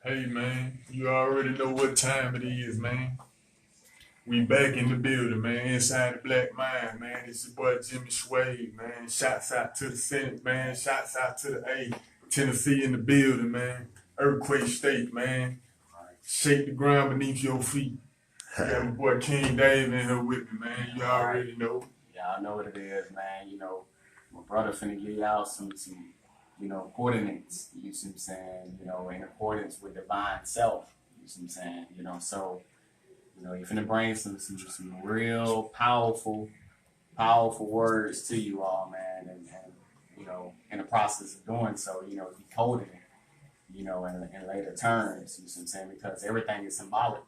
Hey man, you already know what time it is, man. We back in the building, man. Inside the Black Mind, man. It's your boy Jimmy Swade, man. Shots out to the Senate, man. Shots out to the A. Tennessee in the building, man. Earthquake State, man. Shake the ground beneath your feet. Got my boy King Dave in here with me, man. You All right. already know. Y'all know what it is, man. My brother finna give y'all some coordinates. You see what I'm saying? In accordance with divine self. You see what I'm saying? You finna bring some real powerful words to you all, man. And in the process of doing so, decoding it, in later terms. You see what I'm saying? Because everything is symbolic.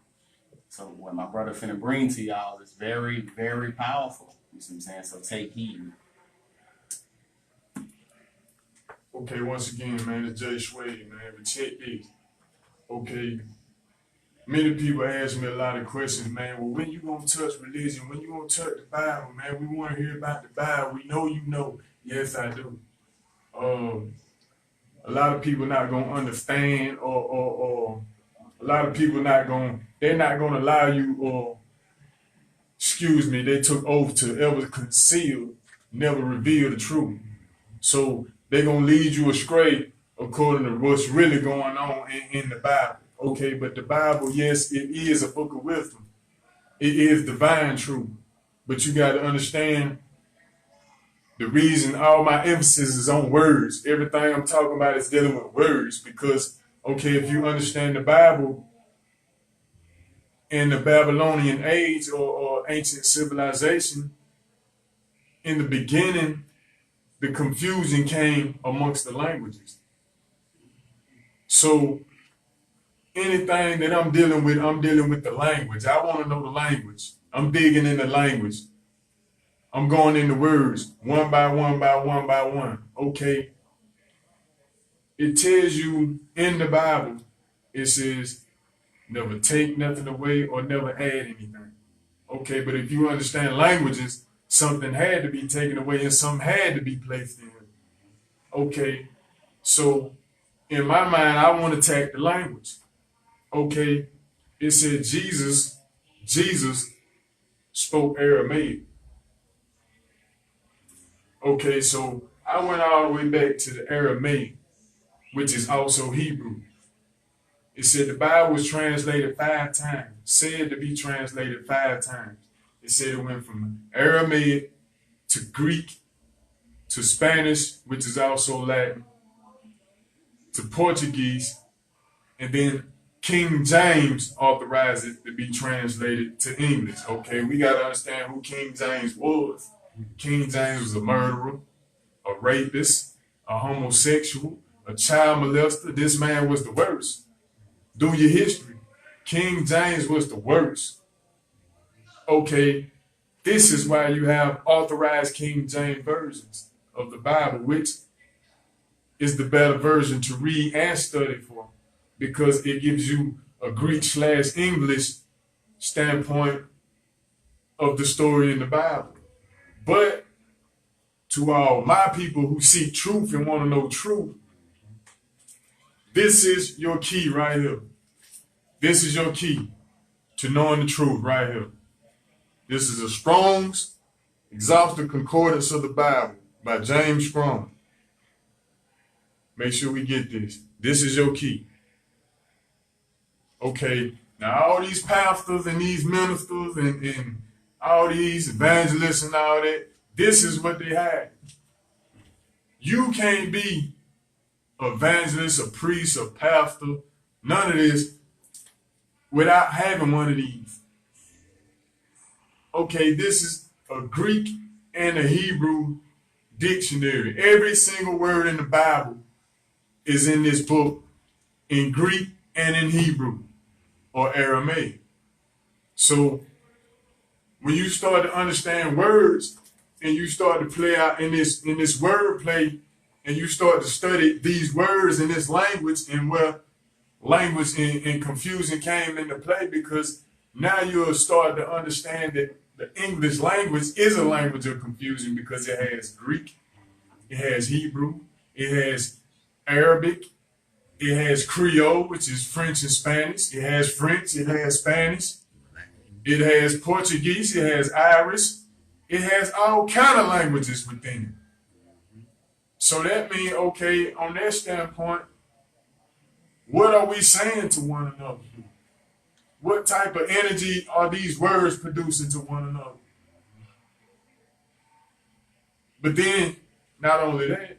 So what my brother finna bring to y'all is very, very powerful. You see what I'm saying? So take heed. Okay, once again, man, it's Jay Swade, man. But check this. Okay, many people ask me a lot of questions, man. Well, when you gonna touch religion? When you gonna touch the Bible, man? We want to hear about the Bible. We know you know. Yes, I do. Um, a lot of people not gonna understand, or a lot of people they're not gonna allow you, or excuse me, they took oath to ever conceal, never reveal the truth. So they're gonna lead you astray according to what's really going on in the Bible. Okay, but the Bible, yes, it is a book of wisdom. It is divine truth. But you gotta understand the reason all my emphasis is on words. Everything I'm talking about is dealing with words because, okay, if you understand the Bible in the Babylonian age, or ancient civilization, in the beginning, the confusion came amongst the languages. So anything that I'm dealing with the language. I want to know the language. I'm digging in the language. I'm going into words one by one by one by one. Okay. It tells you in the Bible, it says, never take nothing away or never add anything. Okay, but if you understand languages, something had to be taken away and something had to be placed in. Okay, so in my mind, I want to attack the language. Okay, it said Jesus spoke Aramaic. Okay, so I went all the way back to the Aramaic, which is also Hebrew. It said the Bible was translated 5 times, said to be translated 5 times. It said it went from Aramaic to Greek to Spanish, which is also Latin, to Portuguese, and then King James authorized it to be translated to English. Okay, we got to understand who King James was. King James was a murderer, a rapist, a homosexual, a child molester. This man was the worst. Do your history. King James was the worst. Okay, this is why you have authorized King James versions of the Bible, which is the better version to read and study for, because it gives you a Greek/English standpoint of the story in the Bible. But to all my people who seek truth and want to know truth, this is your key right here. This is your key to knowing the truth right here. This is a Strong's Exhaustive Concordance of the Bible by James Strong. Make sure we get this. This is your key. Okay, now all these pastors and these ministers and all these evangelists and all that, this is what they have. You can't be an evangelist, a priest, a pastor, none of this without having one of these. Okay, this is a Greek and a Hebrew dictionary. Every single word in the Bible is in this book in Greek and in Hebrew or Aramaic. So when you start to understand words and you start to play out in this word play, and you start to study these words in this language, and where language and confusion came into play, because now you'll start to understand that the English language is a language of confusion because it has Greek, it has Hebrew, it has Arabic, It has Creole, which is French and Spanish. It has French. It has Spanish. It has Portuguese. It has Irish. It has all kind of languages within it. So that means, okay, on that standpoint, what are we saying to one another? What type of energy are these words producing to one another? But then, not only that,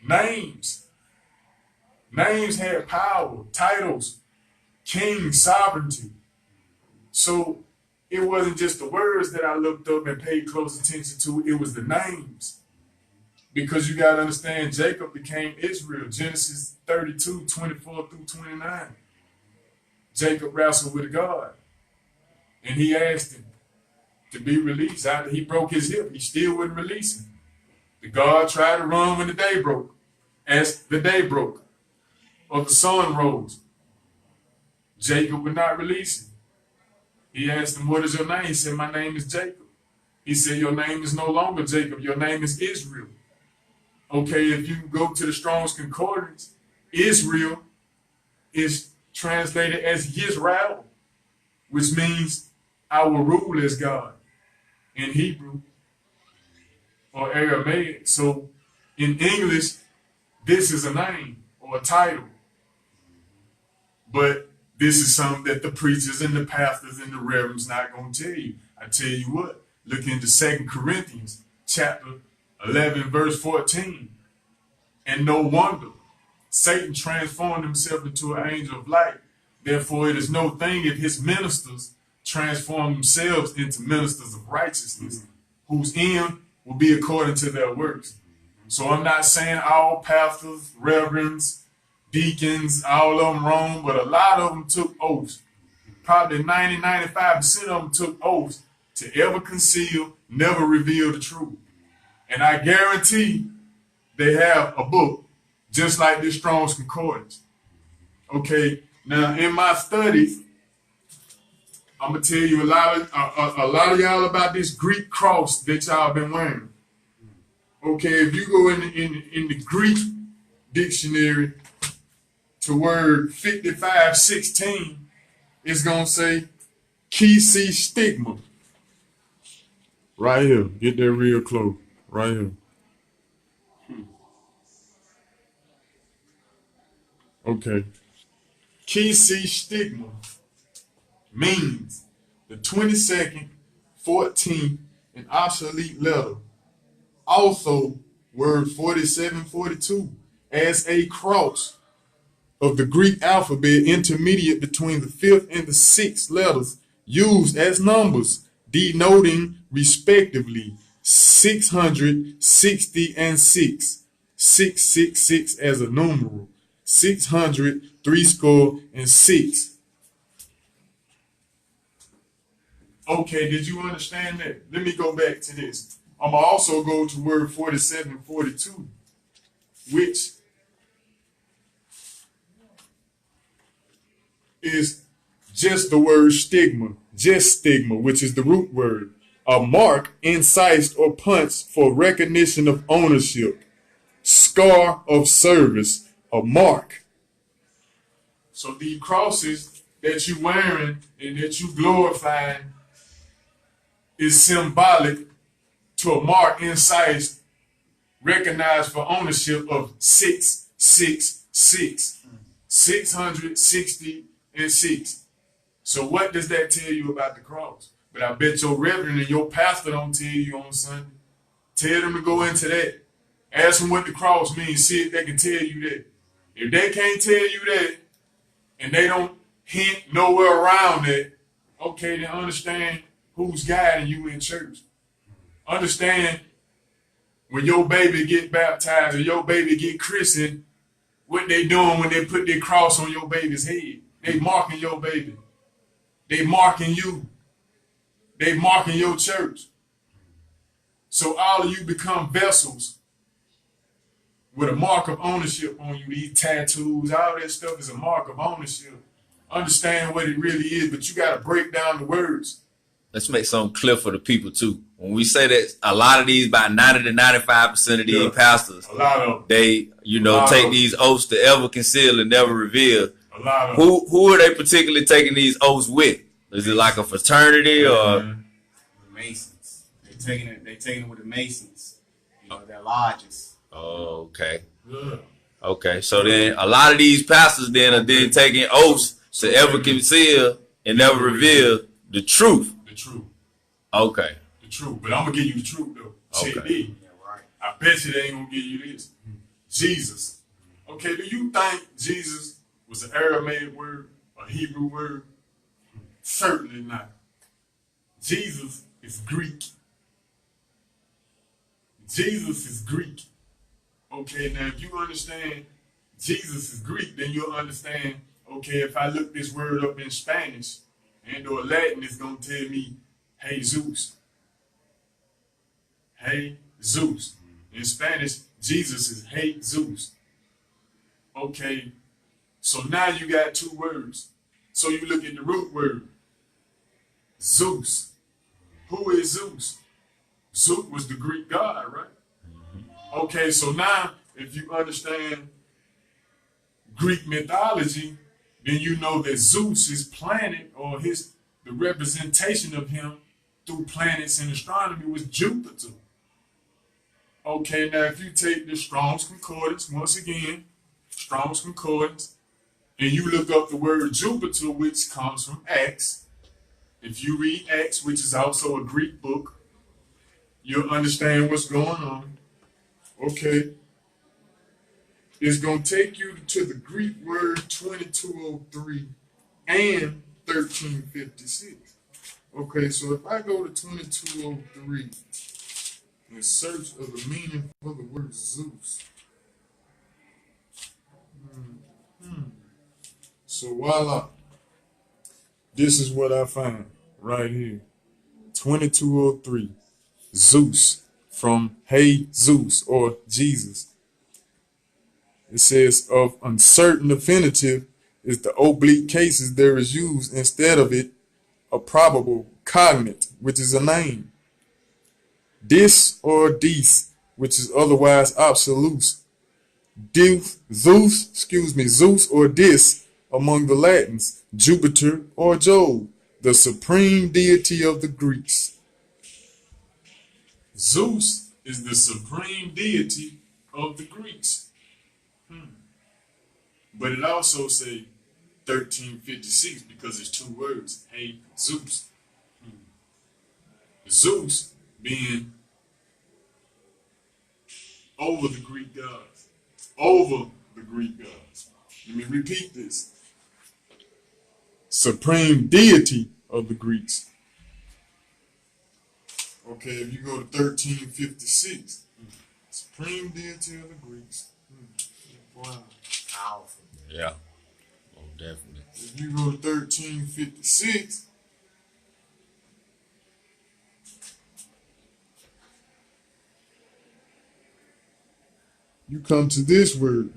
names. Names had power, titles, king, sovereignty. So it wasn't just the words that I looked up and paid close attention to, it was the names. Because you got to understand, Jacob became Israel, Genesis 32, 24 through 29. Jacob wrestled with God, and he asked him to be released. After he broke his hip, he still wouldn't release him. The God tried to run when the day broke. As the day broke, or the sun rose, Jacob would not release him. He asked him, what is your name? He said, my name is Jacob. He said, your name is no longer Jacob. Your name is Israel. Okay, if you go to the Strong's Concordance, Israel is translated as Yisrael, which means I will rule as God in Hebrew or Aramaic. So in English, this is a name or a title. But this is something that the preachers and the pastors and the reverends not going to tell you. I tell you what, look into 2 Corinthians chapter 11, verse 14. And no wonder Satan transformed himself into an angel of light. Therefore, it is no thing if his ministers transform themselves into ministers of righteousness, whose end will be according to their works. So I'm not saying all pastors, reverends, deacons, all of them wrong, but a lot of them took oaths. Probably 90, 95% of them took oaths to ever conceal, never reveal the truth. And I guarantee they have a book just like this Strong's Concordance. Okay, now in my studies, I'm gonna tell you a lot of y'all about this Greek cross that y'all been wearing. Okay, if you go in the Greek dictionary to word 5516, it's gonna say Kisi stigma. Right here, get that real close. Right here. Okay. Kisi stigma means the 22nd, 14th, and obsolete letter. Also, word 4742 as a cross of the Greek alphabet intermediate between the 5th and the 6th letters used as numbers, denoting respectively 660 and 6, 666 as a numeral, 600, 6. Okay, did you understand that? Let me go back to this. I'm going to also go to word 4742, which is just the word stigma, which is the root word. A mark, incised or punched for recognition of ownership. Scar of service, a mark. So the crosses that you wearing and that you glorifying is symbolic to a mark, incised, recognized for ownership of 666, 660 and 6. So what does that tell you about the cross? But I bet your reverend and your pastor don't tell you on Sunday. Tell them to go into that. Ask them what the cross means. See if they can tell you that. If they can't tell you that, and they don't hint nowhere around that, okay, then understand who's guiding you in church. Understand when your baby get baptized or your baby get christened, what they doing when they put their cross on your baby's head. They marking your baby. They marking you. They marking your church. So all of you become vessels with a mark of ownership on you. These tattoos, all that stuff is a mark of ownership. Understand what it really is, but you got to break down the words. Let's make something clear for the people too. when we say that a lot of these, about 90 to 95% of these pastors, a lot of they, take these oaths to ever conceal and never reveal. a lot of Who are they particularly taking these oaths with? Is it like a fraternity or? The Masons. They taking it with the Masons. Their lodges. Oh, okay. yeah. Okay, so then a lot of these pastors then are then taking oaths to ever conceal and never reveal the truth. The truth. Okay. The truth. But I'm gonna give you the truth though. Check Okay. this. Yeah, right. I bet you they ain't gonna give you this. Jesus. Okay, do you think Jesus was an Aramaic word, a Hebrew word? Certainly not. Jesus is Greek. Jesus is Greek. Okay, now if you understand Jesus is Greek, then you'll understand, okay, if I look this word up in Spanish and or Latin, it's gonna tell me, hey Zeus. Hey Zeus. In Spanish, Jesus is hey Zeus. Okay, so now you got two words. So you look at the root word, Zeus. Who is Zeus? Zeus was the Greek god, right? Okay, so now if you understand Greek mythology, then you know that Zeus' planet or the representation of him through planets in astronomy was Jupiter. Okay, now if you take the Strong's Concordance, once again, Strong's Concordance, and you look up the word Jupiter, which comes from Acts, if you read Acts, which is also a Greek book, you'll understand what's going on. Okay. It's going to take you to the Greek word 2203 and 1356. Okay, so if I go to 2203 and search of the meaning for the word Zeus. So voila. This is what I find right here. 2203. Zeus, from Hey Zeus or Jesus. It says of uncertain infinitive is the oblique cases there is used instead of it a probable cognate, which is a name. Dis or dis, which is otherwise absolute. Zeus or dis among the Latins, Jupiter or Jove, the supreme deity of the Greeks. Zeus is the supreme deity of the Greeks. But it also say 1356 because it's two words. Hey, Zeus. Zeus being over the Greek gods. Over the Greek gods. Let me repeat this. Supreme deity of the Greeks. Okay, if you go to 1356, supreme deity of the Greeks. Wow. Powerful. Yeah. Oh, definitely. If you go to 1356, you come to this word.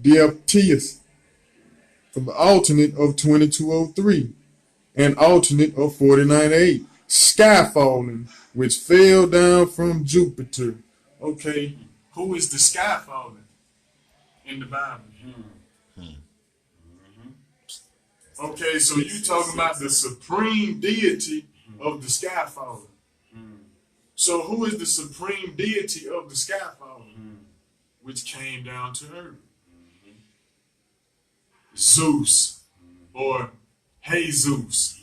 Dioptius, from the alternate of 2203, and alternate of 49.8. Skyfalling, which fell down from Jupiter. Okay, who is the skyfalling in the Bible? Okay, so you talking about the supreme deity of the skyfalling. So who is the supreme deity of the skyfalling? Which came down to earth? Zeus, or Jesus.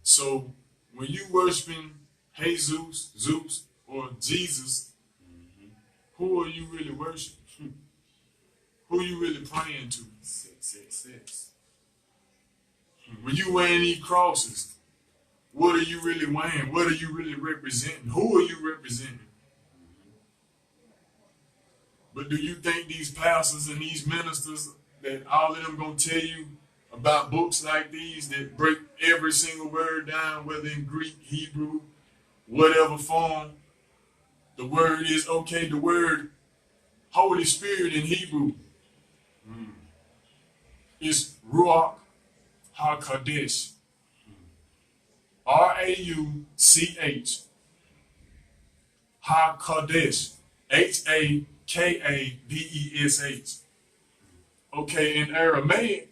So when you worshiping Jesus, Zeus, or Jesus, who are you really worshiping? Who are you really praying to? 666. When you wearing these crosses, what are you really wearing? What are you really representing? Who are you representing? But do you think these pastors and these ministers, that all of them gonna tell you about books like these that break every single word down, whether in Greek, Hebrew, whatever form the word is? Okay, the word Holy Spirit in Hebrew is Ruach HaKodesh. Rauch, HaKadesh, Hakadesh. Okay, in Aramaic,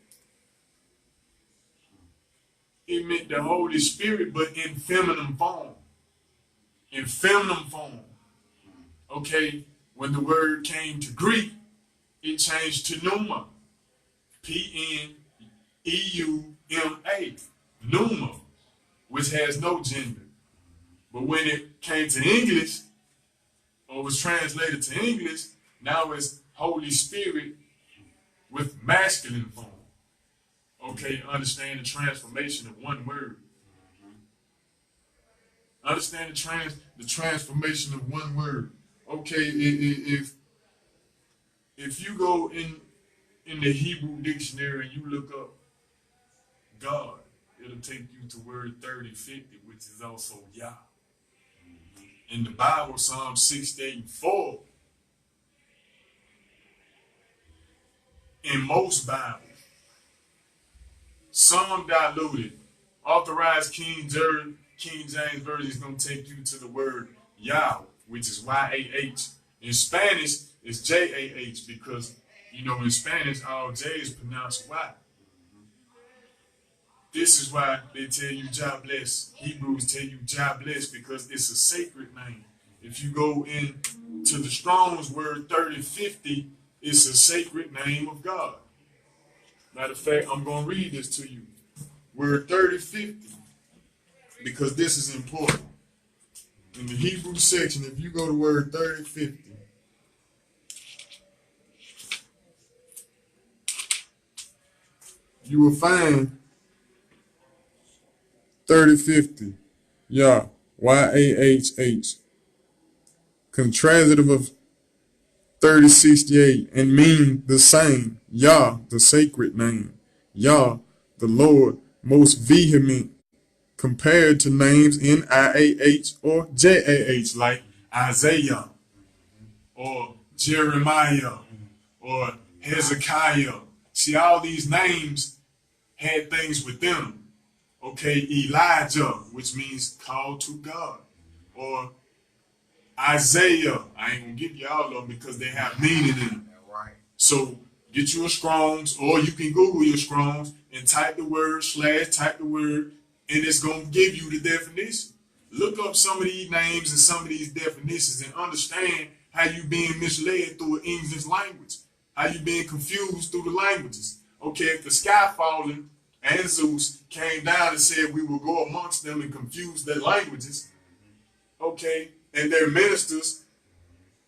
it meant the Holy Spirit, but in feminine form. In feminine form. Okay, when the word came to Greek, it changed to pneuma. P-N-E-U-M-A. Pneuma, which has no gender. But when it came to English, or was translated to English, now it's Holy Spirit with masculine form. Okay, understand the transformation of one word. Understand the transformation of one word. Okay, if you go in the Hebrew dictionary and you look up God, it'll take you to word 3050, which is also Yah. In the Bible, Psalm 68:4, in most Bibles, some diluted, authorized King James Version is going to take you to the word Yah, which is Y-A-H. In Spanish, it's J-A-H because, you know, in Spanish, all J is pronounced Y. This is why they tell you Jah bless. Hebrews tell you Jah bless because it's a sacred name. If you go into the Strong's word 3050, it's a sacred name of God. Matter of fact, I'm going to read this to you. Word 3050, because this is important. In the Hebrew section, if you go to word 3050, you will find 3050, Yah, Y-A-H-H, contrasitive of 3068, and mean the same. Yah, the sacred name. Yah, the Lord, most vehement, compared to names in I-A-H or J-A-H, like Isaiah, or Jeremiah, or Hezekiah. See, all these names had things within them. Okay, Elijah, which means called to God, or Isaiah. I ain't gonna give you all of them because they have meaning in them. Right. So get you a Strong's, or you can Google your Strong's and type the word / type the word, and it's gonna give you the definition. Look up some of these names and some of these definitions and understand how you being misled through an English language, how you being confused through the languages. Okay, if the sky falling and Zeus came down and said we will go amongst them and confuse their languages, okay, and their ministers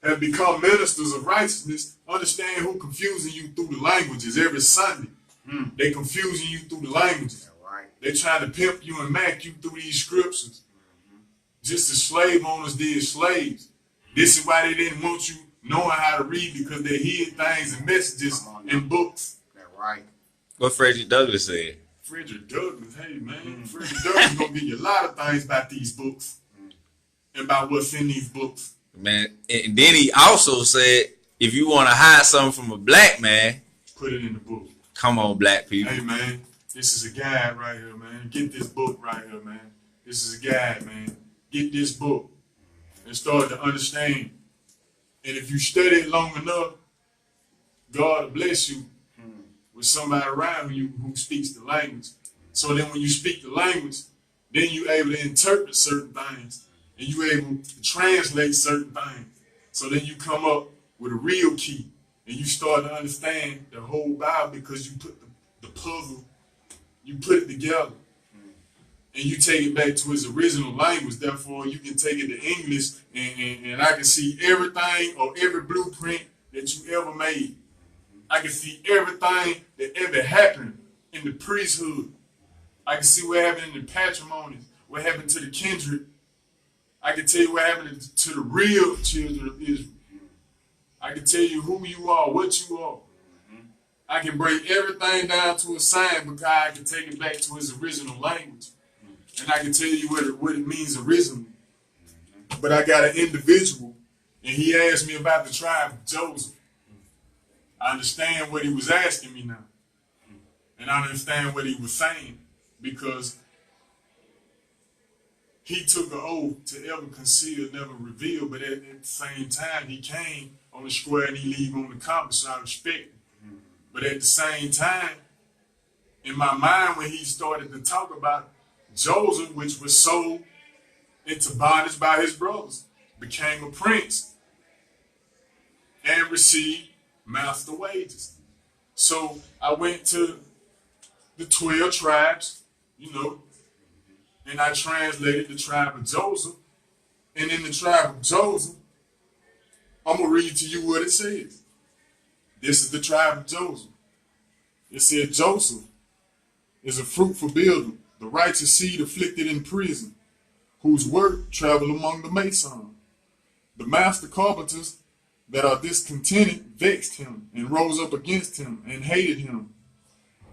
have become ministers of righteousness, understand who confusing you through the languages every Sunday. They confusing you through the languages. Right. They trying to pimp you and mac you through these scriptures. Just as slave owners did slaves. This is why they didn't want you knowing how to read, because they hid things and messages in books. That's right. What Frederick Douglass said. Frederick Douglass, hey man, Frederick Douglass gonna give you a lot of things about these books and about what's in these books. Man, and then he also said, if you want to hide something from a black man, Put it in the book. come on, black people. Hey man, this is a guide right here, man. Get this book right here, man. This is a guide, man. Get this book and start to understand. And if you study it long enough, God will bless you with somebody around you who speaks the language. So then when you speak the language, then you're able to interpret certain things and you're able to translate certain things. So then you come up with a real key and you start to understand the whole Bible because you put the puzzle, you put it together and you take it back to its original language. Therefore, you can take it to English and I can see everything or every blueprint that you ever made. I can see everything that ever happened in the priesthood. I can see what happened in the patrimonies, what happened to the kindred. I can tell you what happened to the real children of Israel. I can tell you who you are, what you are. I can break everything down to a sign because I can take it back to its original language. And I can tell you what it means originally. But I got an individual, and he asked me about the tribe of Joseph. I understand what he was asking me now. And I understand what he was saying. Because he took an oath to ever conceal, never reveal, but at the same time, he came on the square and he leave on the compass, so I respect him. But at the same time, in my mind, when he started to talk about Joseph, which was sold into bondage by his brothers, became a prince, and received master wages. So I went to the 12 tribes, and I translated the tribe of Joseph. And in the tribe of Joseph, I'm going to read to you what it says. This is the tribe of Joseph. It said, Joseph is a fruitful builder, the righteous seed afflicted in prison, whose work traveled among the masons. The master carpenters that are discontented vexed him and rose up against him and hated him.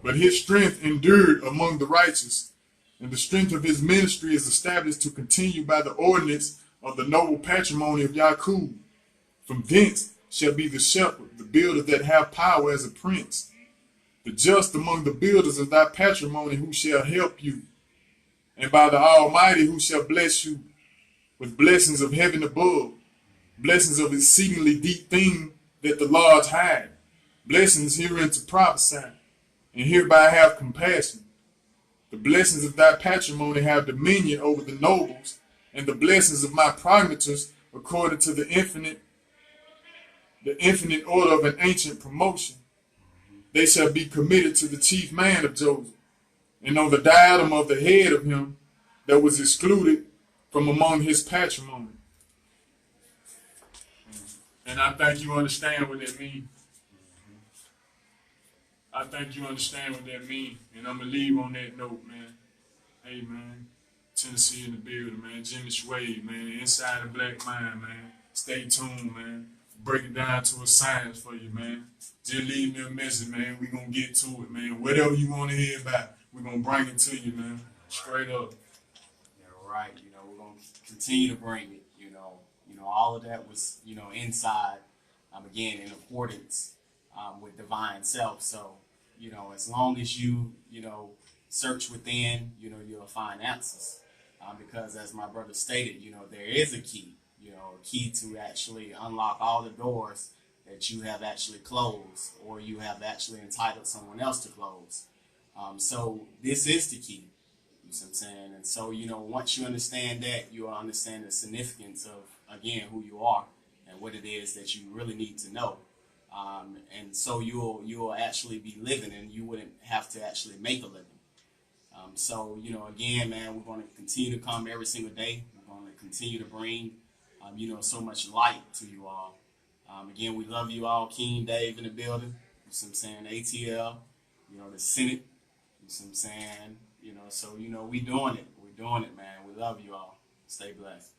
But his strength endured among the righteous, and the strength of his ministry is established to continue by the ordinance of the noble patrimony of Yaqub. From thence shall be the shepherd, the builder that have power as a prince, the just among the builders of thy patrimony who shall help you, and by the Almighty who shall bless you with blessings of heaven above, blessings of exceedingly deep thing that the large hide, blessings herein to prophesy, and hereby have compassion. The blessings of thy patrimony have dominion over the nobles, and the blessings of my progenitors according to the infinite order of an ancient promotion. They shall be committed to the chief man of Joseph, and on the diadem of the head of him that was excluded from among his patrimony. And I think you understand what that means. I think you understand what that means. And I'm going to leave on that note, man. Hey, man. Tennessee in the building, man. Jimmy Schwade, man. Inside the Black Mind, man. Stay tuned, man. Break it down to a science for you, man. Just leave me a message, man. We're going to get to it, man. Whatever you want to hear about, we're going to bring it to you, man. Straight up. Yeah, right. We're going to continue to bring it, all of that was, inside, again, in accordance with divine self. So, as long as you, search within, you'll find answers. Because as my brother stated, there is a key, a key to actually unlock all the doors that you have actually closed or you have actually entitled someone else to close. So this is the key, you see what I'm saying? And so, once you understand that, you'll understand the significance of, again, who you are and what it is that you really need to know. And so you'll actually be living and you wouldn't have to actually make a living. So, again, man, we're going to continue to come every single day. We're going to continue to bring, so much light to you all. Again, we love you all. King Dave in the building. You see what I'm saying? ATL, the Senate. You see what I'm saying? So, we doing it. We're doing it, man. We love you all. Stay blessed.